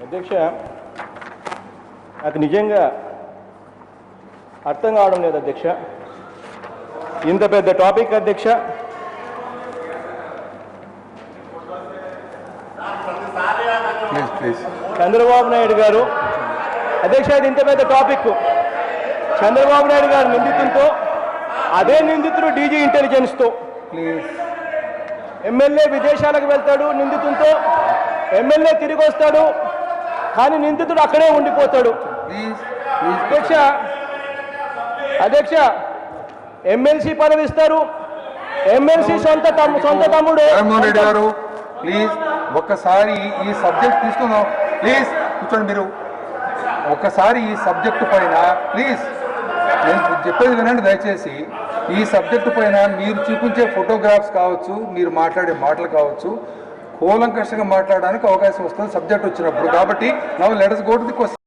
అధ్యక్ష, నాకు నిజంగా అర్థం కావడం లేదు అధ్యక్ష. ఇంత పెద్ద టాపిక్ అధ్యక్ష. చంద్రబాబు నాయుడు గారు అధ్యక్ష, ఇది ఇంత పెద్ద టాపిక్. చంద్రబాబు నాయుడు గారు నిందితులతో, అదే నిందితుడు డీజీ ఇంటెలిజెన్స్తో, ఎమ్మెల్యే విదేశాలకు వెళ్తాడు నిందితులతో, ఎమ్మెల్యే తిరిగి వస్తాడు, కానీ నిందితుడు అక్కడే ఉండిపోతాడు. అధ్యక్ష, ఎమ్మెల్సీ పదవి ఇస్తారు, ఎమ్మెల్సీ సొంత తమ్ముడు. జగన్మోహన్ రెడ్డి గారు ప్లీజ్ ఒక్కసారి ఈ సబ్జెక్ట్ తీసుకుందాం. ప్లీజ్ కూర్చోండి. మీరు ఒక్కసారి ఈ సబ్జెక్టు పైన ప్లీజ్ నేను చెప్పేది వినండి దయచేసి. ఈ సబ్జెక్టు పైన మీరు చూపించే ఫోటోగ్రాఫ్స్ కావచ్చు, మీరు మాట్లాడే మాటలు కావచ్చు, కూలంకషంగా మాట్లాడడానికి అవకాశం వస్తుంది సబ్జెక్ట్ వచ్చినప్పుడు. కాబట్టి now let us go to the question.